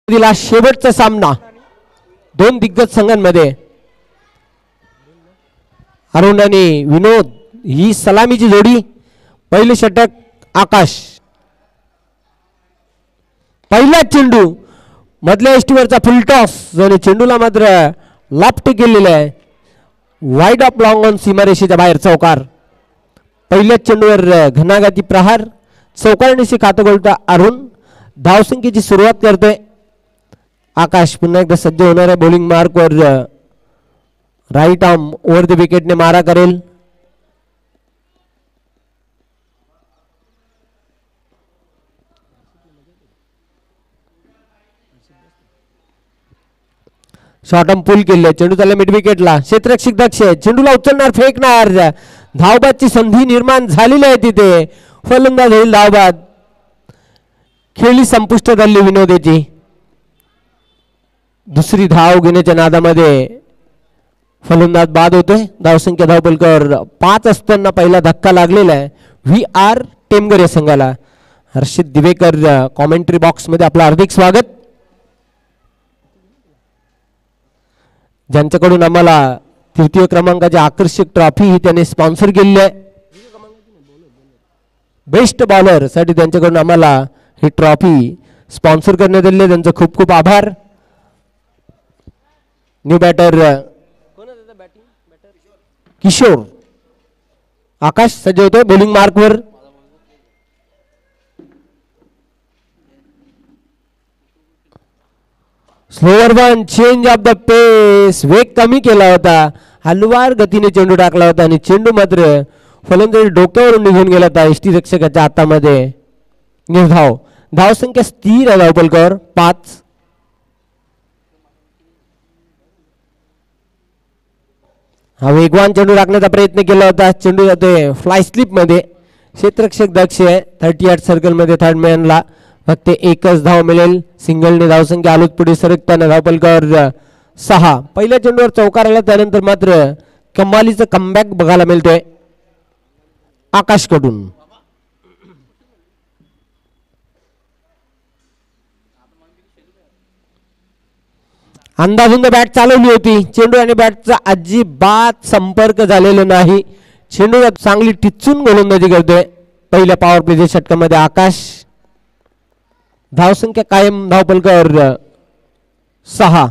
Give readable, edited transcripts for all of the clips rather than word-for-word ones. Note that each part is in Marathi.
दिला शेवटचा सामना दोन दिग्गज संघांमध्ये. अरुण आणि विनोद ही सलामीची जोडी. पहिले षटक आकाश. पहिला चेंडू मधल्या एष्टीवरचा फुल टॉस आणि चेंडूला मात्र लॉफ्ट केलेला आहे. वाईड ऑफ लॉंग ऑन सीमारेषेच्या बाहेर चौकार. पहिल्याच चेंडूवर घणाघाती प्रहार. चौकारण्याशी खातं गोलटा अरुण. धावसंख्येची सुरुवात करतोय आकाश. पुन्हा एकदा सज्ज होणार आहे बॉलिंग मार्कवर. राईट आर्म ओव्हर द विकेटने मारा करेल. शॉर्ट आर्म पुल केले. चेंडू चालला मिड विकेटला. क्षेत्ररक्षक दक्ष चेंडूला उचलणार फेकणार. धावबादची संधी निर्माण झालेली आहे तिथे. फलंदाज होईल धावबाद. खेळी संपुष्टात आली विनोदेची. दुसरी धाव घेण्याच्या नादामध्ये फलंदाज बाद होतोय. धावसंख्या धावपलकर 5 असताना पहिला धक्का लागलेला आहे व्ही आर टेमगर या संघाला. हर्षित दिवेकर कॉमेंट्री बॉक्स मध्ये आपलं हार्दिक स्वागत. ज्यांच्याकडून आम्हाला तृतीय क्रमांकाची आकर्षक ट्रॉफी ही त्याने स्पॉन्सर केलेली आहे. बेस्ट बॉलर साठी त्यांच्याकडून आम्हाला ही ट्रॉफी स्पॉन्सर करण्यात आली आहे. त्यांचा खूप खूप आभार. New batter Kishore. आकाश सज्ज होतोय बॉलिंग मार्कवर. Slower one change of the pace. वेग कमी केला होता. हलवार गतीने चेंडू टाकला होता आणि चेंडू मात्र फलंदाज डोक्यावरून निघून गेला होता यष्टी रक्षकाच्या हातामध्ये. निर्धाव. धावसंख्या स्थिर आहे धावपलकर 5. हा वेगवान चेंडू टाकण्याचा प्रयत्न केला होता. चेंडू जातोय फ्लाय स्लिप मध्ये. क्षेत्ररक्षक दक्ष आहे 38 सर्कल मध्ये. थर्ड मॅनला फक्त एकच धाव मिळेल. सिंगलने धावसंख्या आलोच पुढे सरकताना धावपलकर 6. पहिल्या चेंडूवर चौकार आला त्यानंतर मात्र कमालीचं कमबॅक बघायला मिळतोय आकाशकडून. अंदाधुंद बॅट चालवली होती. चेंडू आणि बॅटचा अजिबात संपर्क झालेला नाही. चेंडू चांगली टिचून गोलंदाजी करतोय पहिल्या पॉवर प्लेच्या षटकामध्ये आकाश. धावसंख्या कायम धावपलकर 6.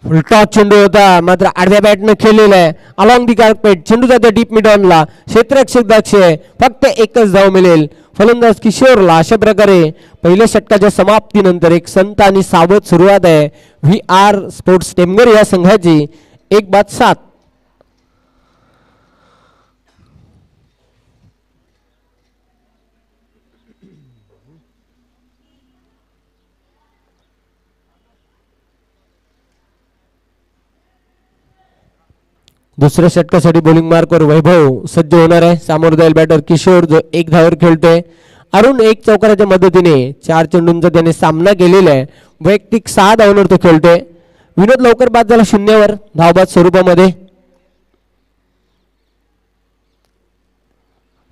फुलटॉस चेंडू होता मात्र आडव्या बॅटनं खेळलेला आहे. अलॉंग दी कार्पेट चेंडू जातो डीप मिड ऑनला. क्षेत्ररक्षक दक्ष फक्त एकच धाव मिळेल फलंदाज किशोरला. अशा प्रकारे पहिल्या षटकाच्या समाप्तीनंतर एक संत आणि सावध सुरुवात आहे व्ही आर स्पोर्ट्स टेमगर या संघाची. 1-7. दुसऱ्या षटकासाठी बॉलिंग मार्कवर वैभव सज्ज होणार आहे. सामोर जाईल बॅटर किशोर जो 1 धावावर खेळतोय. अरुण 1 चौकाराच्या मदतीने 4 चेंडूंचा त्याने सामना केलेला आहे. वैयक्तिक 6 धावांवर तो खेळतोय. विनोद लवकर बाद झाला 0वर धावबाद स्वरूपामध्ये.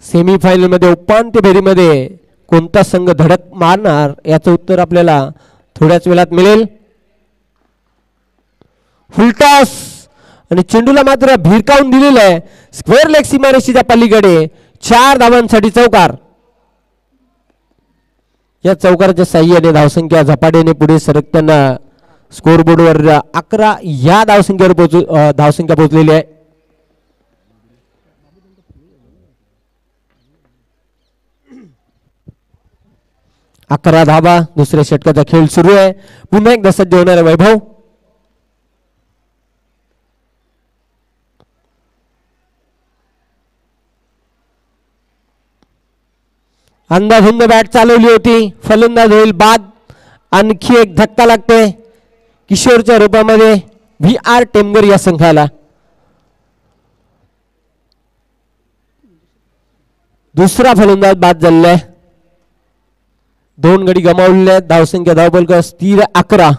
सेमीफायनल मध्ये उपांत्य फेरीमध्ये कोणता संघ धडक मारणार याचं उत्तर आपल्याला थोड्याच वेळात मिळेल. फुलटॉस आणि चेंडूला मात्र भिरकावून दिलेलं आहे स्क्वेअर लेग सीमारेषेच्या पलीकडे. 4 धावांसाठी चौकार. या चौकाराच्या साह्याने धावसंख्या झपाट्याने पुढे सरकताना स्कोरबोर्डवर 11 या धावसंख्येवर धावसंख्या पोहोचलेली आहे. अकरा धावा. दुसऱ्या षटकाचा खेळ सुरू आहे. पुन्हा एकदा सज्ज होणारे वैभव. अंदाधुंद बॅट चालवली होती. फलंदाज होईल बाद. आणखी एक धक्का लागतोय किशोरच्या रूपामध्ये व्ही आर टेमगर या संघाला. दुसरा फलंदाज बाद झालेला आहे. 2 गडी गमावलेले आहेत. धावसंख्या धावपलकर स्थिर 11.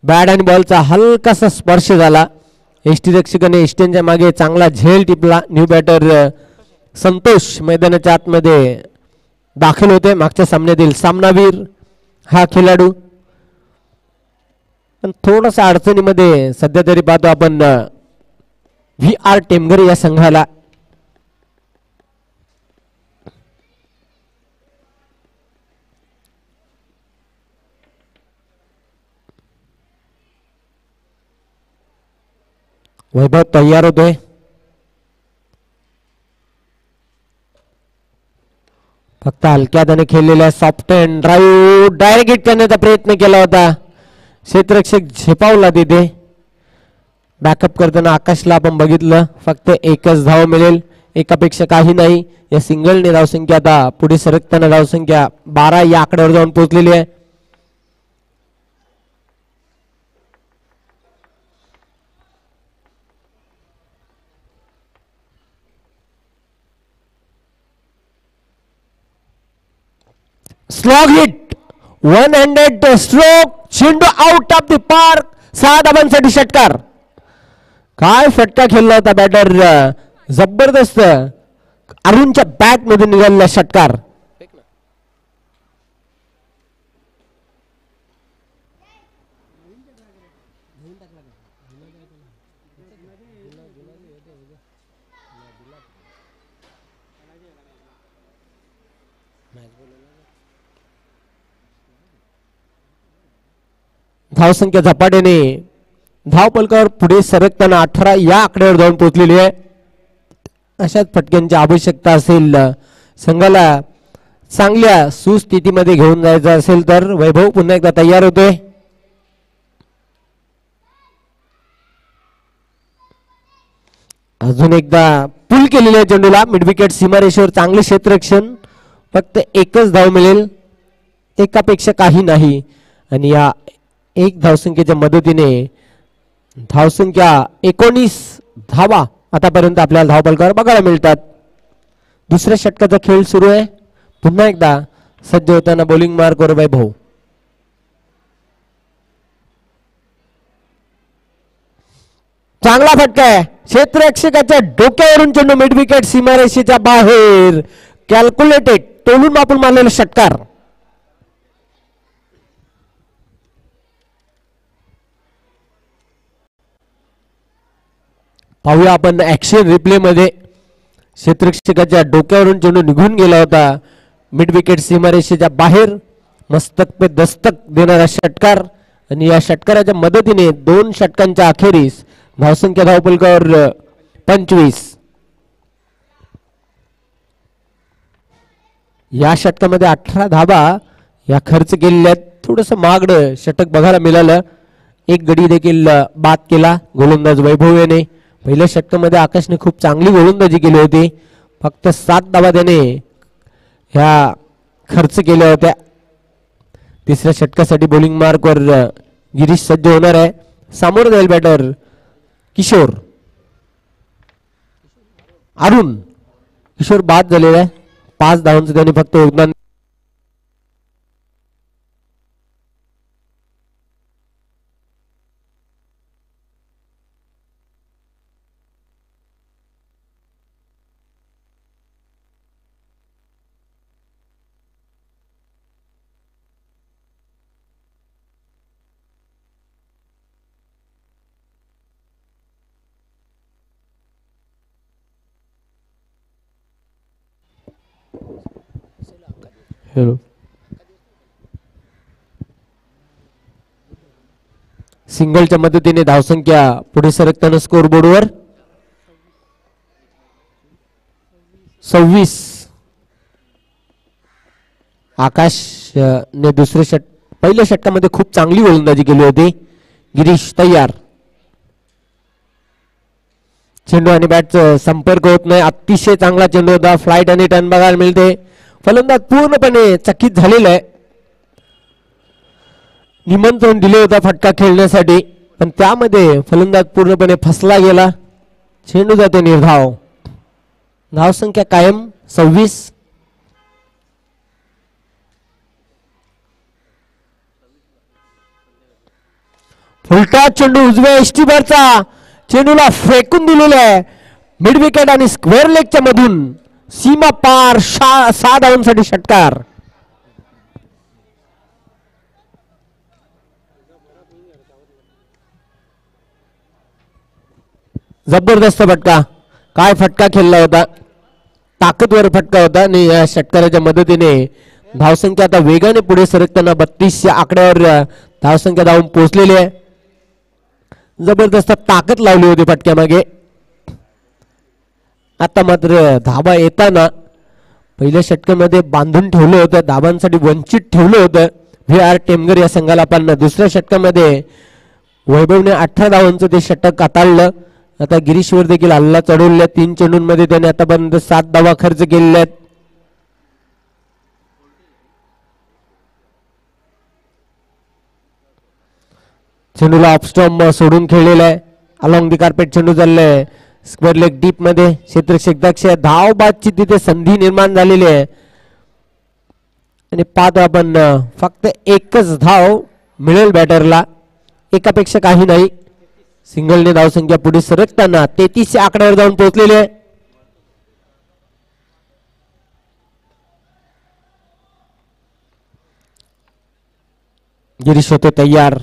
बॅट आणि बॉलचा हलकासा स्पर्श झाला. यष्टीरक्षकाने यष्ट्यांच्या मागे चांगला झेल टिपला. न्यू बॅटर संतोष मैदानाच्या आतमध्ये दाखल होते. मागच्या सामन्यातील सामनावीर हा खेळाडू, पण थोडासा अडचणीमध्ये सध्या तरी पाहतो आपण VR टेमघर या संघाला. वैभव तयार होतोय. फक्त हलक्या हाताने खेळलेल्या soft and drive direct hit करण्याचा प्रयत्न केला होता. क्षेत्ररक्षक झेपावला तिथे. बॅकअप करताना आकाशला आपण बघितलं. फक्त एकच धाव मिळेल, एकापेक्षा काही नाही. या सिंगलने धावसंख्या आता पुढे सरकताना धावसंख्या 12 या आकड्यावर जाऊन पोहोचलेली आहे. Slog hit, one handed stroke, चेंडू आउट ऑफ द पार्क. 6 धावांसाठी षटकार. काय फटका खेळला होता बॅटर, जबरदस्त. अरुणच्या बॅट मधून निघालेला षटकार. धावसंख्या झपाट्याने धावपलकावर पुढे सरकताना 18 या आकड्यावर जाऊन पोहोचलेली आहे. अशाच फटक्यांची आवश्यकता असेल संघाला, चांगल्या सुस्थितीमध्ये घेऊन जायचं असेल तर वैभव पुन्हा एकदा तयार होतोय. अजून एकदा पुल केलेल्या चेंडूला मिड विकेट सीमारेषेवर चांगले क्षेत्ररक्षण. फक्त एकच धाव मिळेल, एकापेक्षा काही नाही. आणि या एक धावसंख्येच्या मदतीने धावसंख्या 19 धावा आतापर्यंत आपल्याला धावपलकावर बघायला मिळतात. दुसऱ्या षटकाचा खेळ सुरू आहे. पुन्हा एकदा सज्ज होताना बॉलिंग मार्कवर वैभव. चांगला फटका आहे. क्षेत्ररक्षकाच्या डोक्यावरून चेंडू मिड विकेट सीमारेषेच्या बाहेर. कॅल्क्युलेटेड, तोलून मापून मारलेला षटकार. पाहूया आपण ऍक्शन रिप्ले मध्ये. क्षेत्ररक्षकाच्या डोक्यावरून चेंडू निघून गेला होता मिड विकेट सीमारेषेच्या बाहेर. मस्तक पे दस्तक देणारा षटकार. आणि या षटकाराच्या मदतीने 2 षटकांच्या अखेरीस धावसंख्या धावपलकावर 25. या षटकामध्ये 18 धावा या खर्च केलेल्या. थोडस महागडं षटक बघायला मिळालं. एक गडी देखील बाद केला गोलंदाज वैभव याने. पहिल्या षटकामध्ये आकाशने खूप चांगली गोलंदाजी केली होती. फक्त 7 धावा त्याने ह्या खर्च केल्या होत्या. तिसऱ्या षटकासाठी बॉलिंग मार्कवर गिरीश सज्ज होणार आहे. सामोरं जाईल बॅटर किशोर. अरुण किशोर बाद झालेला आहे. 5 धावांचं त्याने फक्त योगदान. हेलो, सिंगलच्या मदतीने धावसंख्या पुढे सरकताना स्कोर बोर्डवर 26. आकाश ने पहिल्या षटकामध्ये खूप चांगली गोलंदाजी केली होती. गिरीश तयार. चेंडू आणि बॅटचा संपर्क होत नाही. अतिशय चांगला चेंडू होता. फ्लाइट आणि टर्न बघायला मिळते. फलंदाज पूर्णपणे चकित झालेला आहे. निमंत्रण दिले होता फटका खेळण्यासाठी, पण त्यामध्ये फलंदाज पूर्णपणे फसला गेला. चेंडू जातो निर्धाव. धावसंख्या कायम 26. उलटा चेंडू उजव्या एष्टीवरचा चेंडूला फेकून दिलेला आहे मिड विकेट आणि स्क्वेअर लेगच्या मधून सीमा पार 6 धावांसाठी षटकार. जबरदस्त फटका. काय फटका खेळला होता. ताकदवर फटका होता आणि या षटकाराच्या मदतीने धावसंख्या आता वेगाने पुढे सरकताना 32 या आकड्यावर धावसंख्या धावून पोहोचलेली आहे. जबरदस्त ताकद लावली होती फटक्यामागे. आता मात्र धाबा येताना पहिल्या षटकामध्ये बांधून ठेवलं होतं, धाबांसाठी वंचित ठेवलं होतं VR टेमघर या संघाला. पण दुसऱ्या षटकामध्ये वैभवने 18 धावांचं ते षटक हाताळलं. आता गिरीशवर देखील हल्ला चढवल्या. 3 चेंडूंमध्ये त्याने आतापर्यंत 7 धावा खर्च केलेल्या आहेत. चेंडूला ऑफस्टॉम सोडून खेळलेला आहे. अलॉंग दी कार्पेट चेंडू चाललाय स्क्वेअर लेग डीप मध्ये. क्षेत्ररक्षक दक्ष धाव बादची तिथे संधी निर्माण झालेली आहे आणि पाहतो आपण फक्त एकच धाव मिळेल बॅटरला, एकापेक्षा काही नाही. सिंगलने धावसंख्या पुढे सरकताना 33 आकड्यावर जाऊन पोहोचलेले आहे. गिरीश होते तयार.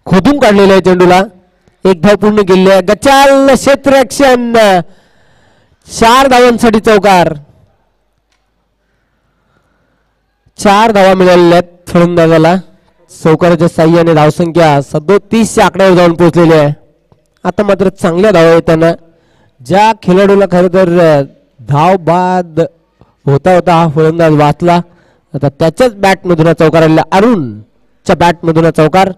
खोदून काढलेला आहे चेंडूला. एक धाव पूर्ण केली आहे. गचाल क्षेत्ररक्षण 4 धावांसाठी चौकार. 4 धावा मिळालेल्या आहेत फलंदाजाला. चौकाराच्या साह्याने धावसंख्या 37 आकड्यावर जाऊन पोहोचलेली आहे. आता मात्र चांगल्या धावा येताना ज्या खेळाडूला खरं तर धाव बाद होता हा फलंदाज वाचला. आता त्याच्याच बॅटमधून चौकार आलेला. अरुणच्या बॅटमधून चौकार.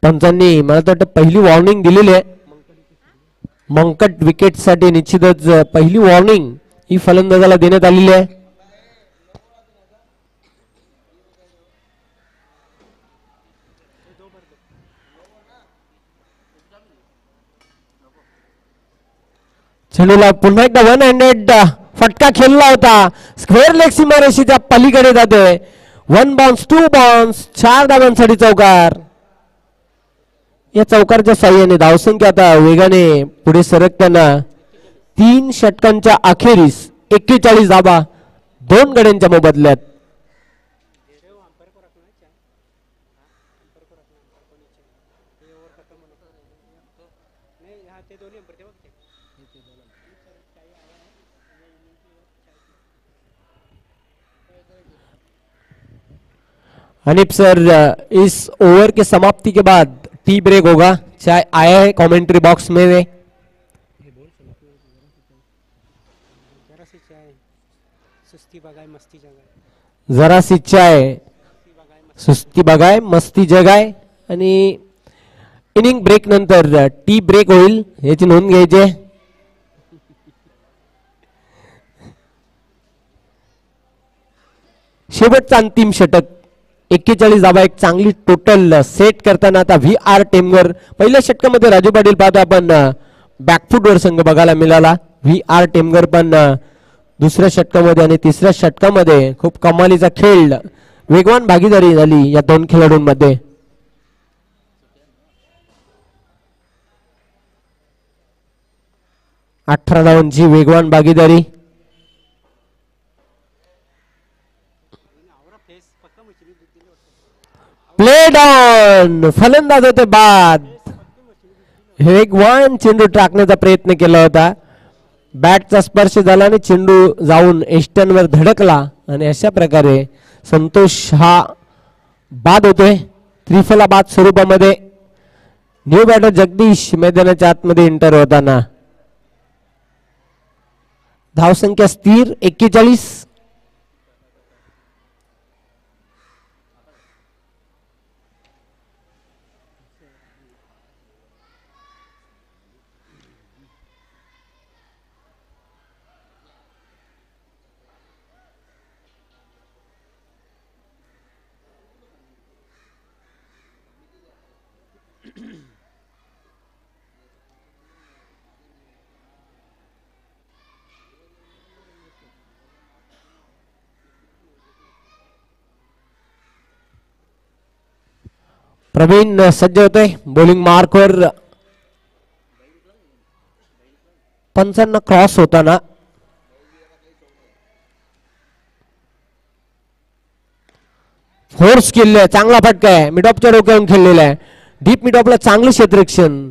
पंचांनी मला तर वाटतं पहिली वॉर्निंग दिलेली आहे. मंकट विकेट साठी निश्चितच पहिली वॉर्निंग ही फलंदाजाला देण्यात आलेली आहे. चेंडूला पुन्हा एकदा 1 हँडेड फटका खेळला होता. स्क्वेअर लेग सीमारेषेच्या पलीकडे जाते. 1 बाउन्स 2 बाउन्स 4 धावांसाठी चौकार. या चौकारच्या साह्याने धावसंख्या आता वेगाने पुढे सरकताना 3 षटकांच्या अखेरीस 41 धावा 2 गड्यांच्या मोबदल्यात. अनिप सर, इस ओवर के समाप्ति के बाद टी ब्रेक होगा. चाहे आया है कमेंट्री बॉक्स में वे जरासी चाय सुस्ती बघाय मस्ती जगाय. आणि इनिंग ब्रेक नंतर टी ब्रेक होईल याची नोंद घ्यायची. शेवटचा अंतिम षटक 41 धावा एक चांगली टोटल सेट करताना आता VR टेमवर. पहिल्या षटकामध्ये राजू पाटील पाहतो आपण बॅकफुटवर संघ बघायला मिळाला. VR टेमवर पण दुसऱ्या षटकामध्ये आणि तिसऱ्या षटकामध्ये खूप कमालीचा खेळ, वेगवान भागीदारी झाली या 2 खेळाडूंमध्ये. अठरा धावांची वेगवान भागीदारी. Played on. फलंदाज होते बाद. वेगवान चेंडू टाकण्याचा प्रयत्न केला होता. बॅटचा स्पर्श झाला आणि चेंडू जाऊन एष्ट्यांवर धडकला आणि अशा प्रकारे संतोष हा बाद होतोय त्रिफला बाद स्वरूपामध्ये. न्यू बॅटर जगदीश मैदानाच्या आतमध्ये एंटर होताना. धावसंख्या स्थिर 41. प्रवीण सज्ज होतोय बॉलिंग मार्कवर. पंचांना क्रॉस होताना फोर्स केलेला आहे. चांगला फटका आहे. मिडऑफच्या डोक्यावरून खेळलेला आहे. डीप मिडऑफला चांगलं क्षेत्ररक्षण.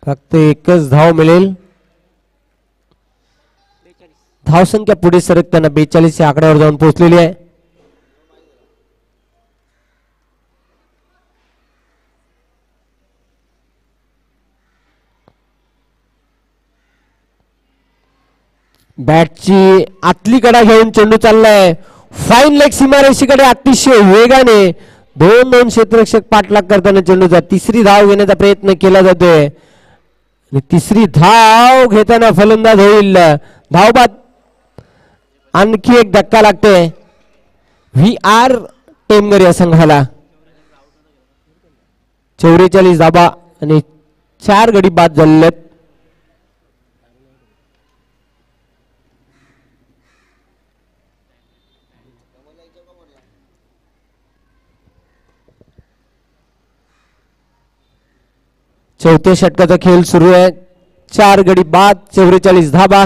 फक्त एकच धाव मिळेल. धावसंख्या पुढे सरकताना 42 च्या आकड्यावर जाऊन पोहोचलेली आहे. बॅटची आतली कडा घेऊन चेंडू चाललाय. फाईन लेग सीमारेषेकडे अतिशय वेगाने 2-2 क्षेत्ररक्षक पाठलाग करताना चेंडूचा तिसरी धाव घेण्याचा प्रयत्न केला जातोय. तिसरी धाव घेताना फलंदाज होईल. धावबाद आणखी एक धक्का लागतोय VR टेमगर या संघाला. 44 धाबा आणि 4 गडी बाद झालेले आहेत. चौथ्या षटकाचा खेळ सुरू आहे. 4 गडी बाद 44 धाबा.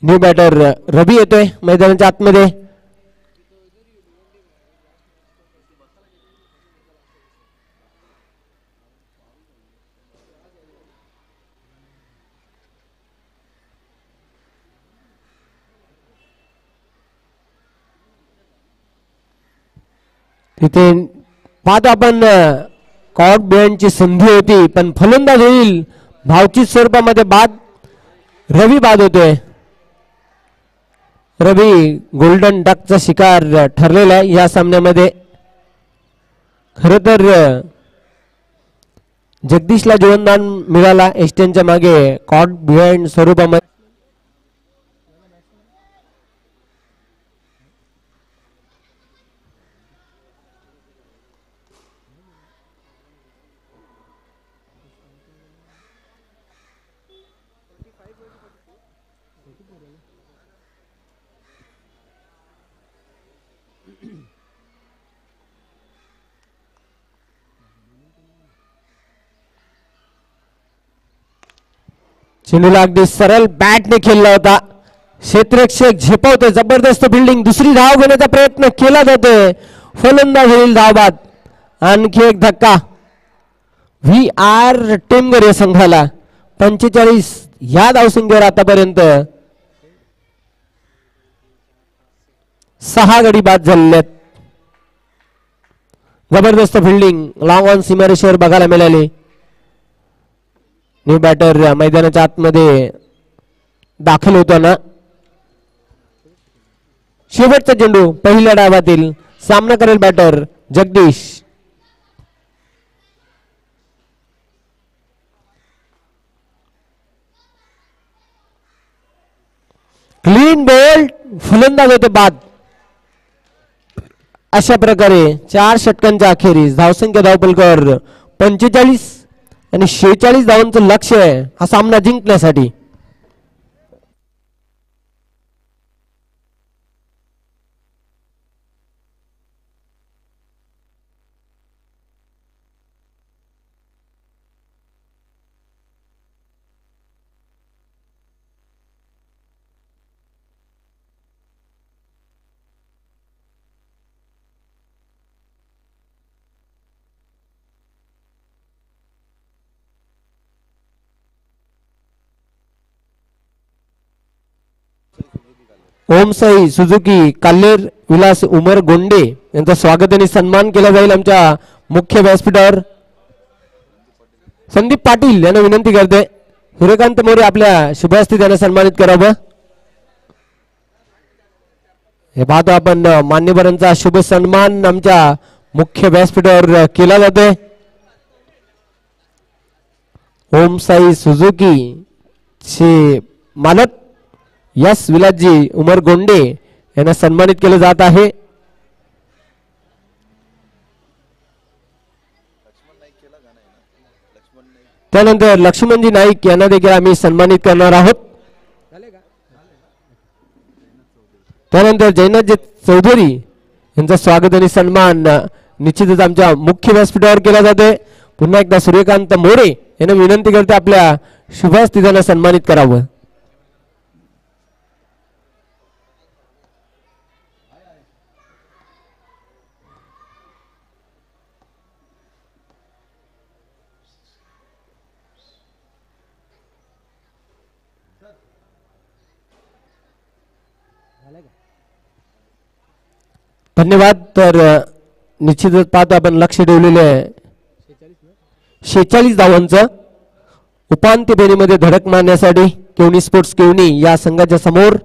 न्यू बॅटर रवी येतोय मैदानाच्या आतमध्ये. तिथे पाहतो आपण कॉट बिहाइंडची संधी होती पण फलंदाज होईल. भावचित स्वरूपामध्ये बाद. रवी बाद होतोय. रवी गोल्डन डकचा शिकार ठरलेला आहे या सामन्यामध्ये. खर तर जगदीशला जीवनदान मिळाला एस्टनच्या मागे कॉट बिहाइंड स्वरूपामध्ये. चेंडूला अगदी सरळ बॅटने खेळला होता. क्षेत्ररक्षक झेपवतोय. जबरदस्त फिल्डिंग. दुसरी धाव घेण्याचा प्रयत्न केला जातोय. फलंदाज होईल धावबाद. आणखी एक धक्का VR टेमगर या संघाला. 45 या धावसंख्येवर आतापर्यंत 6 गडी बाद झालेले आहेत. जबरदस्त फिल्डिंग लॉंग ऑन सीमारेषेवर बघायला मिळाली. न्यू बॅटर मैदानाच्या आतमध्ये दाखल होताना शेवटचा चेंडू पहिल्या डावातील. सामना करेल बॅटर जगदीश. Clean bowled. फलंदाज होते बाद. अशा प्रकारे 4 षटकांच्या अखेरीस धावसंख्या धावपलकावर 45 आणि 46 धावांचं लक्ष आहे हा सामना जिंकण्यासाठी. ओमसाई सुझुकी काल्लेर विलास उमर गोंडे यांचा स्वागत आणि सन्मान केला जाईल आमच्या मुख्य व्यासपीठावर. संदीप पाटील यांना विनंती करते सूर्यकांत मोरे आपल्या शुभहस्ती त्यांना सन्मानित करावं. हे पाहतो आपण मान्यवरांचा शुभ सन्मान आमच्या मुख्य व्यासपीठावर केला जातोय. ओमसाई सुझुकी चे मालक यस विलासजी उमर गोंडे यांना सन्मानित केले जात आहे. त्यानंतर लक्ष्मणजी नाईक यांना देखील आम्ही सन्मानित करणार आहोत. त्यानंतर जयनाथजी चौधरी यांचा स्वागत आणि सन्मान निश्चितच आमच्या मुख्य व्यासपीठावर केला जातोय. पुन्हा एकदा सूर्यकांत मोरे यांना विनंती करते आपल्या शुभस्थितीला सन्मानित करावं. धन्यवाद. तर निश्चितच पाहतो आपण लक्ष ठेवलेले आहे 46 धावांचं उपांत्य फेरीमध्ये धडक मारण्यासाठी केवनी स्पोर्ट्स केवनी या संघाच्या समोर.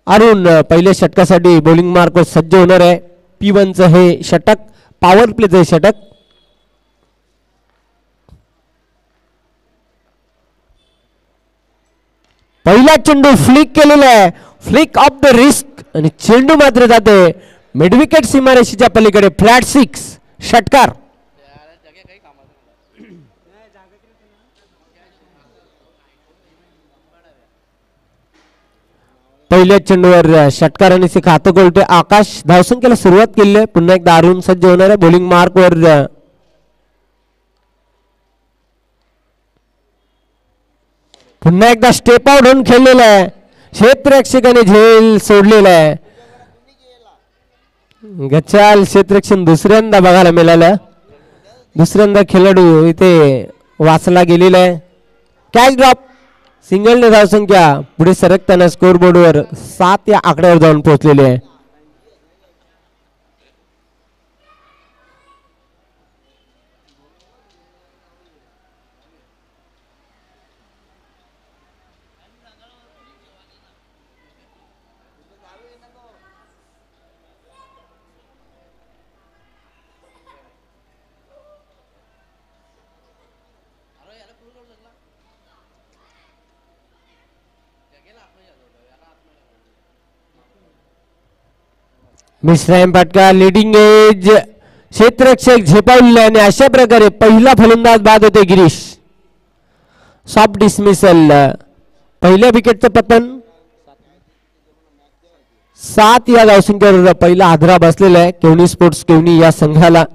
अरुण पहिल्या षटकासाठी बॉलिंग मार्कवर सज्ज होणार आहे. P1चं हे षटक पॉवर प्लेचं षटक. पहिला चेंडू फ्लिक केलेला आहे, फ्लिक ऑफ द रिस्क आणि चेंडू मात्र जाते मिडविकेट सीमारेषेच्या पलीकडे. फ्लॅट 6 षटकार. पहिल्या चेंडूवर षटकाराने खातं गोलतोय आकाश. धावसंख्येला सुरुवात केली आहे. पुन्हा एकदा अरुण सज्ज होणार आहे बॉलिंग मार्कवर. पुन्हा एकदा स्टेप आउट होऊन खेळलेला आहे. क्षेत्ररक्षकाने झेल सोडलेला आहे. गचाल क्षेत्ररक्षण दुसऱ्यांदा बघायला मिळालं. दुसऱ्यांदा खेळाडू इथे वाचला गेलेला आहे. Catch drop. सिंगलने धावसंख्या पुढे सरकताना स्कोर बोर्डवर 7 या आकड्यावर जाऊन पोहोचलेली आहे. Mishram पाटका leading edge. क्षेत्ररक्षक झेपावले आणि अशा प्रकारे पहिला फलंदाज बाद होते गिरीश. Soft dismissal. पहिल्या विकेटचं पतन. 7 या धावसंख्येवर पहिला हादरा बसलेला आहे केवनी स्पोर्ट्स केवनी या संघाला.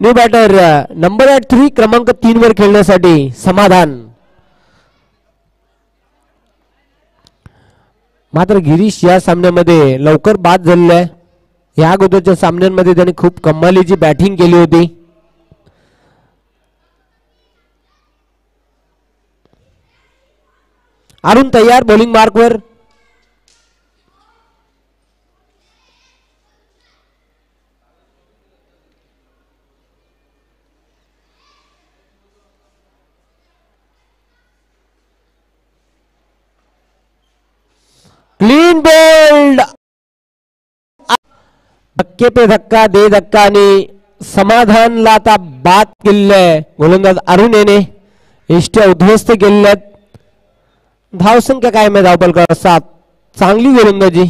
न्यू बॅटर नंबर 3 क्रमांक 3 वर खेळण्यासाठी समाधान. मात्र गिरीश या सामन्यामध्ये लवकर बाद झालेला आहे. या अगोदरच्या सामन्यांमध्ये त्याने खूप कमालीची बॅटिंग केली होती. अरुण तयार बॉलिंग मार्कवर. Clean bowled. धक्के पे धक्का दे धक्का आणि समाधानला आता बाद केलेलं गोलंदाज अरुण याने. इष्ट्या उद्ध्वस्त केलेल्या. धावसंख्या काय मी धावपलकर 7. चांगली गोलंदाजी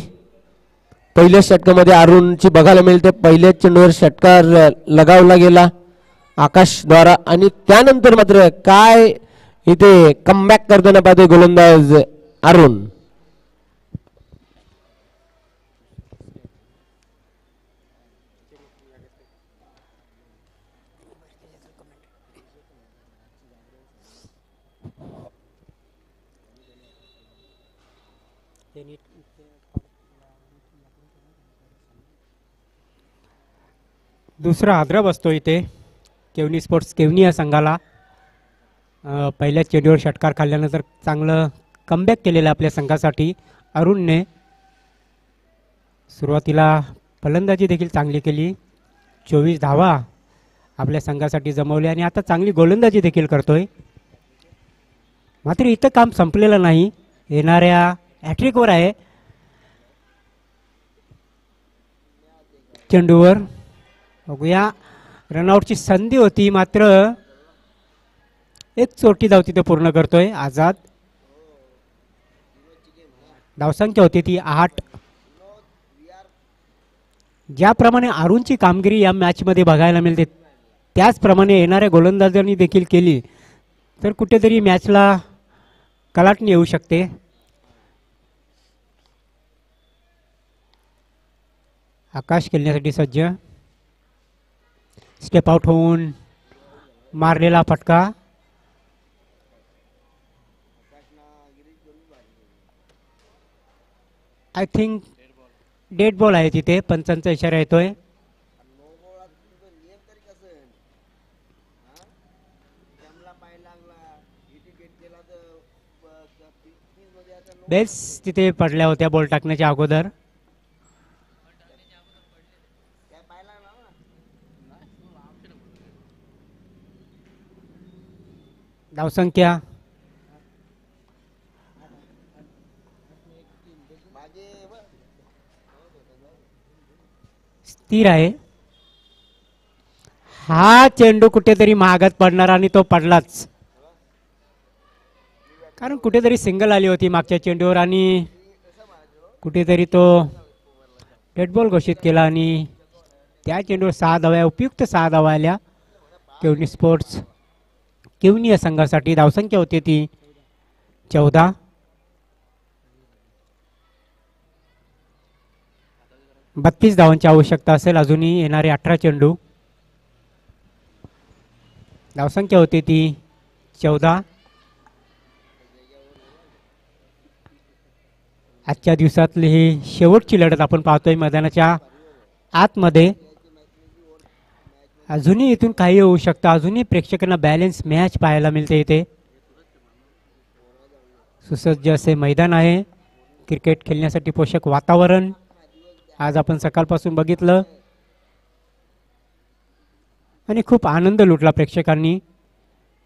पहिल्या षटकामध्ये अरुणची बघायला मिळते. पहिल्याच चेंडूवर षटकार लगावला गेला आकाश द्वारा आणि त्यानंतर मात्र काय इथे कमबॅक करताना पाहते गोलंदाज अरुण. दुसरा हादरा बसतो इथे केवनी स्पोर्ट्स केवनी या संघाला. पहिल्याच चेंडूवर षटकार खाल्ल्यानंतर चांगलं कमबॅक केलेलं आपल्या संघासाठी अरुणने. सुरुवातीला फलंदाजी देखील चांगली केली. 24 धावा आपल्या संघासाठी जमवल्या आणि आता चांगली गोलंदाजी देखील करतोय. मात्र इथं काम संपलेलं नाही. येणाऱ्या हॅट्रिकवर आहे. चेंडूवर बघूया रनआउटची संधी होती मात्र एक चोटी धाव तिथे पूर्ण करतोय आझाद. धावसंख्या होती ती 8. ज्याप्रमाणे अरुणची कामगिरी या मॅचमध्ये बघायला मिळते त्याचप्रमाणे येणाऱ्या गोलंदाजांनी देखील केली तर कुठेतरी मॅचला कलाटणी येऊ शकते. आकाश खेळण्यासाठी सज्ज. स्टेप आउट होऊन मारलेला फटका. आय थिंक डेड बॉल आहे तिथे. पंचांचा इशारा येतोय. बेस तिथे पडल्या होत्या बॉल टाकण्याच्या अगोदर. धावसंख्या स्थिर आहे. हा चेंडू कुठेतरी महागात पडणार आणि तो पडलाच कारण कुठेतरी सिंगल आली होती मागच्या चेंडूवर आणि कुठेतरी तो डेड बॉल घोषित केला आणि त्या चेंडूवर 6 धावा उपयुक्त 6 धावा आल्या केवनी स्पोर्ट्स केवनी या संघासाठी. धावसंख्या होती ती 14. बत्तीस धावांची आवश्यकता असेल अजूनही येणारे 18 चेंडू. धावसंख्या होती ती 14. आजच्या दिवसातली ही शेवटची लढत आपण पाहतोय मैदानाच्या आतमध्ये. अजूनही इथून काही होऊ शकतं. अजूनही प्रेक्षकांना बॅलन्स मॅच पाहायला मिळते इथे. सुसज्ज असे मैदान आहे. क्रिकेट खेळण्यासाठी पोषक वातावरण आज आपण सकाळपासून बघितलं आणि खूप आनंद लुटला प्रेक्षकांनी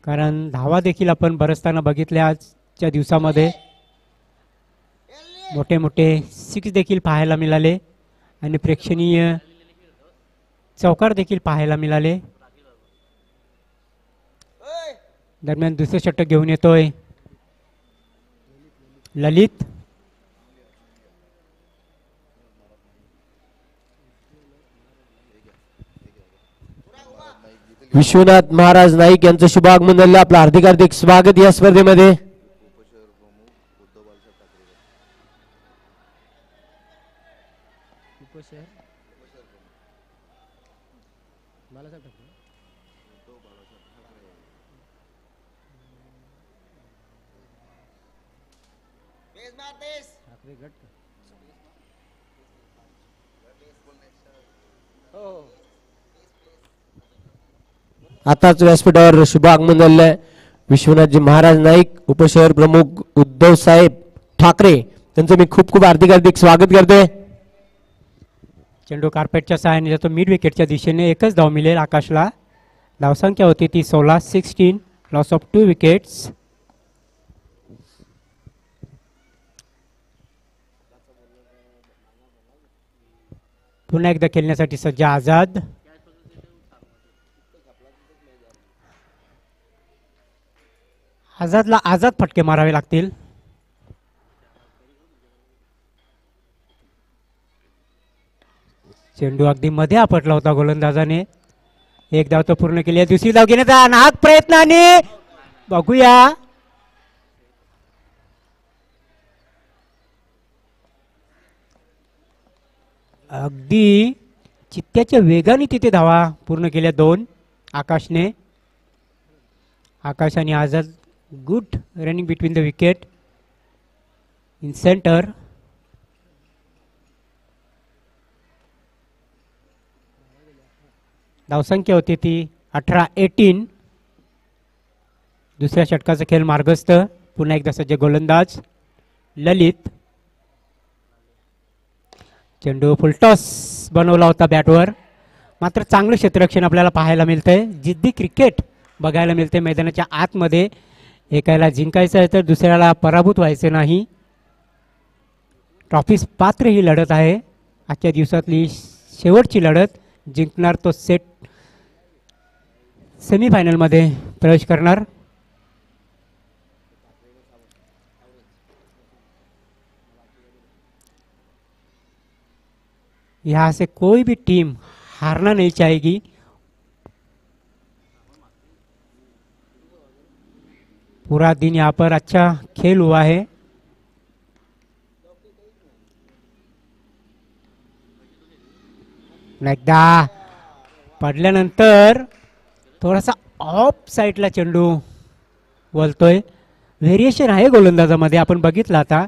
कारण धावा देखील आपण बरसताना बघितल्या. आजच्या दिवसामध्ये मोठे मोठे 6 देखील पाहायला मिळाले आणि प्रेक्षणीय चौकार देखील पाहायला मिळाले. दरम्यान दुसरे षटक घेऊन येतोय ललित. विश्वनाथ महाराज नाईक यांचं शुभ आगमन झालं. आपलं हार्दिक हार्दिक स्वागत या स्पर्धेमध्ये. आताच व्यासपीठावर शुभ आगमन झालेलं आहे. विश्वनाथजी महाराज नाईक, उपशहर प्रमुख उद्धव साहेब ठाकरे त्यांचं मी खूप खूप हार्दिक हार्दिक स्वागत करते. चेंडू कार्पेटच्या सहाय्याने जातो मिड विकेटच्या दिशेने. एकच धाव मिळेल आकाशला. धावसंख्या होती ती 16. Loss of 2 wickets. पुन्हा एकदा खेळण्यासाठी सज्ज आझाद. आझादला आझाद फटके मारावे लागतील. चेंडू अगदी मध्ये आपटला होता गोलंदाजाने. एक धाव तो पूर्ण केली. दुसरी धाव घेण्याचा नाग प्रयत्नाने बघूया. अगदी चित्त्याच्या वेगाने तिथे धावा पूर्ण केल्या 2 आकाशने. आकाश आणि Azad good running between the wicket in centre. धावसंख्या होती ती 18. दुसऱ्या षटकाचा खेळ मार्गस्थ. पुन्हा एकदा सज्ज गोलंदाज ललित. चेंडू फुलटॉस बनवला होता बॅटवर. मात्र चांगलं क्षेत्ररक्षण आपल्याला पाहायला मिळतंय. जिद्दी क्रिकेट बघायला मिळते मैदानाच्या आतमध्ये. एकाला जिंकायचं आहे तर दुसऱ्याला पराभूत व्हायचं नाही. ट्रॉफीस पात्र ही लढत आहे. आजच्या दिवसातली शेवटची लढत. जिंकणार तो सेट सेमीफायनलमध्ये प्रवेश करणार. यहाँ से कोई भी टीम हारना नहीं चाहेगी. पूरा दिन यहाँ पर अच्छा खेल हुआ है. एकदा पडल्यानंतर थोडासा ऑफ साईडला चेंडू वळतोय. व्हेरिएशन आहे गोलंदाजामध्ये. आपण बघितलं आता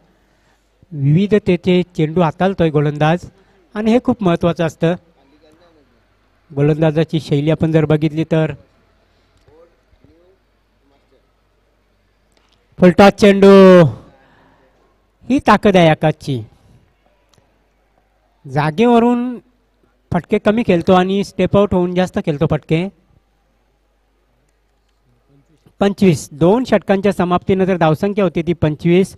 विविधतेचे चेंडू हाताळतोय गोलंदाज आणि हे खूप महत्त्वाचं असतं. गोलंदाजाची शैली आपण जर बघितली तर फुलटॉस चेंडू ही ताकद आहे आकाशची. जागेवरून फटके कमी खेळतो आणि स्टेप आउट होऊन जास्त खेळतो फटके. 25. 2 षटकांच्या समाप्तीनंतर धावसंख्या होती ती 25.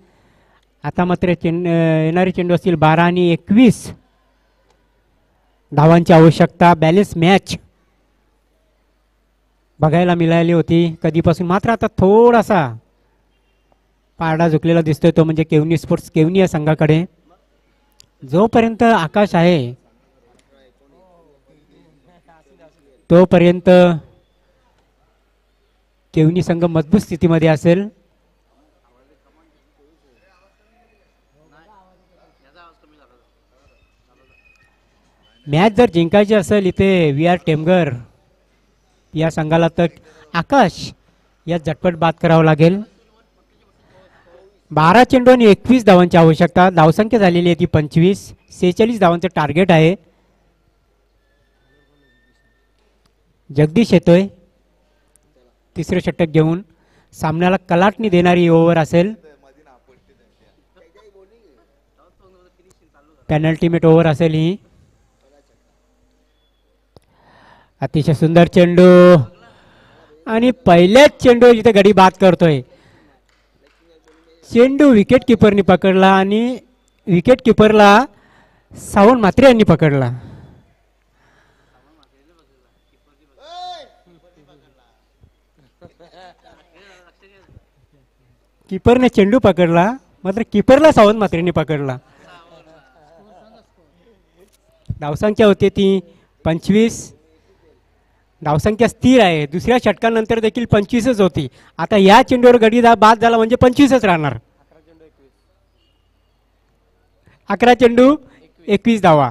आता मात्र येणारे चेंडू असतील 12 आणि 21. धावांची आवश्यकता. बॅलन्स मॅच बघायला मिळाली होती कधीपासून. मात्र आता थोडासा पारडा झुकलेला दिसतोय तो म्हणजे केवनी स्पोर्ट्स केवनी या संघाकडे. जोपर्यंत आकाश आहे तोपर्यंत केवनी संघ मजबूत स्थितीमध्ये असेल. मॅच जर जिंकायची असेल इथे वी आर टेमगर या संघाला तर आकाश या झटपट बाद करावं लागेल. 12 चेंडू आणि 21 धावांची आवश्यकता. धावसंख्या झालेली आहे ती 25. 46 धावांचं टार्गेट आहे. जगदीश येतोय तिसरे षटक घेऊन. सामन्याला कलाटणी देणारी ओव्हर असेल. पेनल्टीमेट ओव्हर असेल ही. अतिशय सुंदर चेंडू आणि पहिल्याच चेंडू जिथे गडी बाद करतोय. चेंडू विकेट किपरनी पकडला आणि विकेट किपरला सावंत म्हात्रे यांनी पकडला. कीपरने चेंडू पकडला, मात्र कीपरला सावंत म्हात्रेंनी पकडला. धावसंख्या होती ती 25. धावसंख्या स्थिर आहे. दुसऱ्या षटकानंतर देखील 25च होती. आता या चेंडूवर गडी बाद झाला म्हणजे 25च राहणार. 11 चेंडू 21 धावा.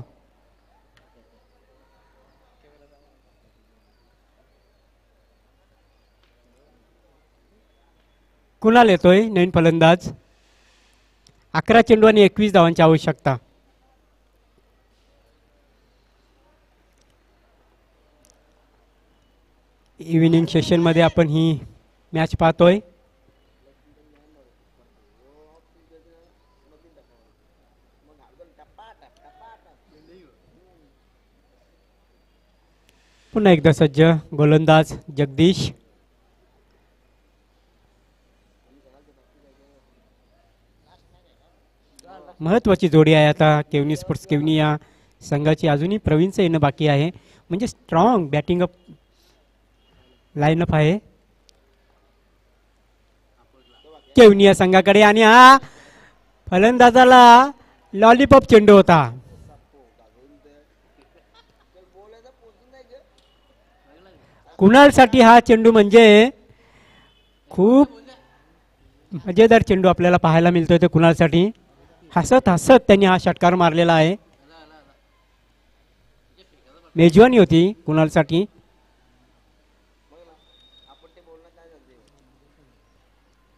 कुणाल येतोय नवीन फलंदाज. 11 चेंडू आणि 21 धावांची आवश्यकता. इव्हिनिंग सेशन मध्ये आपण ही मॅच पाहतोय. पुन्हा एकदा सज्ज गोलंदाज जगदीश. महत्वाची जोडी आहे आता केवनी स्पोर्ट्स केवनी या संघाची. अजूनही प्रवीणचं येणं बाकी आहे. म्हणजे स्ट्रॉंग बॅटिंग अप लाईनअप आहे केवनी या संघाकडे. आणि हा फलंदाजाला लॉलीपॉप चेंडू होता. कुणालसाठी हा चेंडू म्हणजे खूप मजेदार चेंडू आपल्याला पाहायला मिळतोय. ते कुणालसाठी हसत हसत त्यांनी हा षटकार मारलेला आहे. मेजवानी होती कुणालसाठी.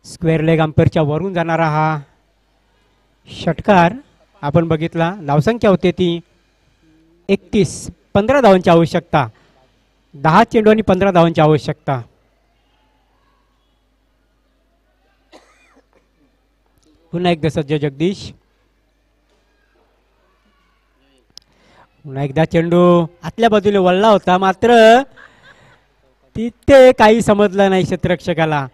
स्क्वेअर लेग अंपायरच्या वरून जाणारा हा षटकार आपण बघितला. धावसंख्या होती ती 31. 15 धावांची आवश्यकता. 10 चेंडू आणि 15 धावांची आवश्यकता. पुन्हा एकदा सज्ज जगदीश. पुन्हा एकदा चेंडू आतल्या बाजूने वळला होता, मात्र तिथे काही समजलं नाही क्षेत्ररक्षकाला.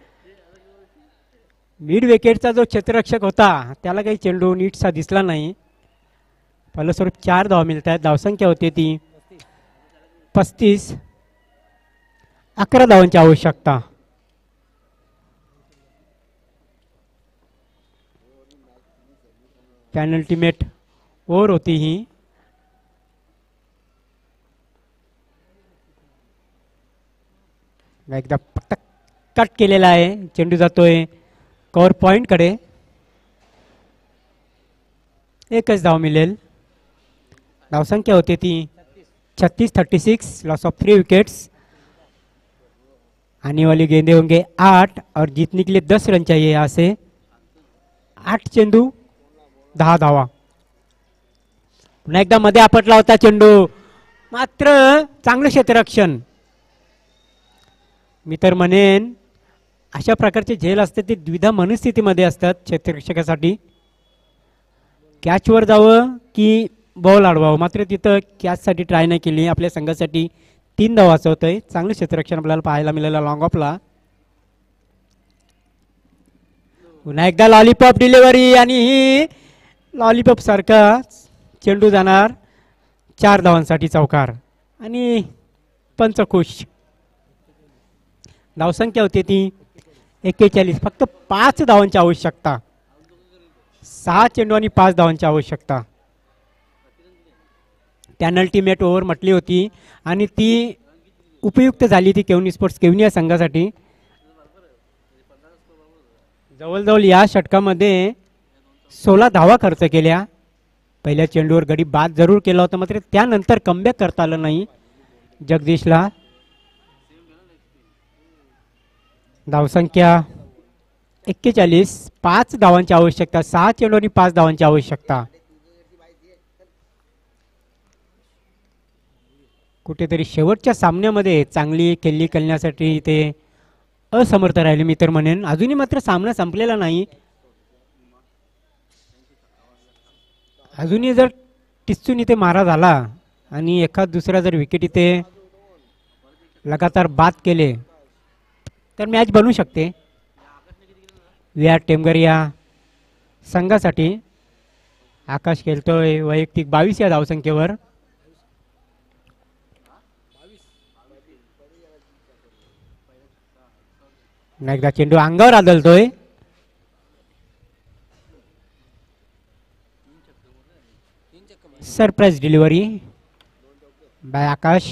मिड विकेटचा जो क्षेत्ररक्षक होता त्याला काही चेंडू नीटसा दिसला नाही. फलस्वरूप 4 धावा मिळत आहेत. धावसंख्या होती ती 35. 11 धावांची आवश्यकता. पेनल्टीमेट ओव्हर होती ही. एकदा पटक कट केलेला आहे. चेंडू जातोय कव्हर पॉइंट कडे. 1च धाव मिळेल. धावसंख्या होती ती 36. 36. Loss of 3 wickets. आने वाली गेंदे होंगे 8 और जीतने के लिए 10 रन चाहिए. यहाँ से 8 चेंडू 10 धावा. पुन्हा एकदा मध्ये आपटला होता चेंडू, मात्र चांगलं क्षेत्ररक्षण. मी तर म्हणेन अशा प्रकारचे झेल असते ते द्विधा मनस्थितीमध्ये असतात क्षेत्ररक्षकासाठी. कॅचवर जावं की बॉल अडवावं, मात्र तिथं कॅचसाठी ट्राय नाही केली. आपल्या संघासाठी 3 धावा वाचवतोय. चांगलं क्षेत्ररक्षण आपल्याला पाहायला मिळालं लॉंग ऑफला. पुन्हा एकदा लॉलीपॉप डिलिव्हरी आणि ही लॉलीपॉप सारखा चेंडू जाणार 4 धावांसाठी चौकार. आणि पंच खुश. धावसंख्या होती ती 41. फक्त 5 धावांची आवश्यकता. 6 चेंडू आणि 5 धावांची आवश्यकता. पेनल्टीमेट ओव्हर म्हटली होती आणि ती उपयुक्त झाली ती केवनी स्पोर्ट्स केवनी या संघासाठी. जवळजवळ या षटकामध्ये 16 धावा खर्च केल्या. पहिल्या चेंडूवर गडी बाद जरूर केला होता, मात्र त्यानंतर कमबॅक करता आलं नाही जगदीशला. धावसंख्या 41. 5 धावांची आवश्यकता. 6 चेंडू आणि 5 धावांची आवश्यकता. कुठेतरी शेवटच्या सामन्यामध्ये चांगली खेळली करण्यासाठी ते असमर्थ राहिले मी तर म्हणेन. अजूनही मात्र सामना संपलेला नाही. अजूनही जर टिच्चून इथे मारा झाला आणि एखाद दुसरा जर विकेट इथे लगातार बाद केले तर मॅच बनू शकते. विराट टेमघर या संघासाठी आकाश खेळतोय वैयक्तिक 22 या धावसंख्येवर. पुन्हा एकदा चेंडू अंगावर आदळतोय. सरप्राईज डिलिव्हरी बाय आकाश.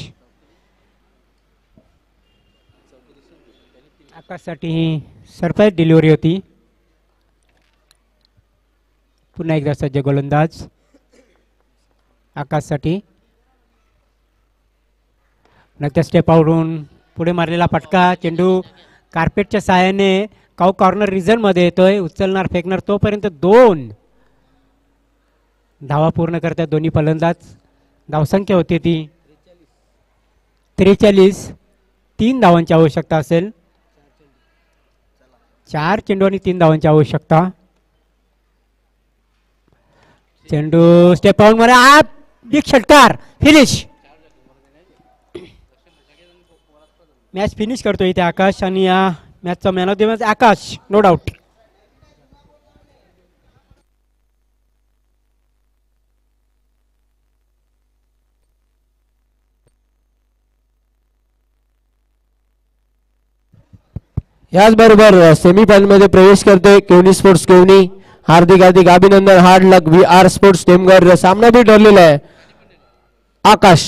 आकाशसाठी ही सरप्राईज डिलिव्हरी होती. पुन्हा एकदा सज्ज गोलंदाज आकाशसाठी. नंतर स्टेप आउटहून पुढे मारलेला फटका. चेंडू कार्पेटच्या साहाय्याने काऊ कॉर्नर रिझन मध्ये येतोय. उचलणार फेकणार तोपर्यंत 2 धावा पूर्ण करतात दोन्ही फलंदाज. धावसंख्या होती ती 43. 3 धावांची आवश्यकता असेल. 4 चेंडू आणि 3 धावांची आवश्यकता. चेंडू स्टेप आउट मध्ये आत बिग षटकार फिनिश. मॅच फिनिश करतो इथे आकाश आणि या मॅचचा man of the match Akash no doubt. याचबरोबर सेमीफायनल मध्ये प्रवेश करते केवनी स्पोर्ट्स केवनी. हार्दिक हार्दिक अभिनंदन. Hard luck. VR sports Temgar सामना भी ठरलेला आहे. आकाश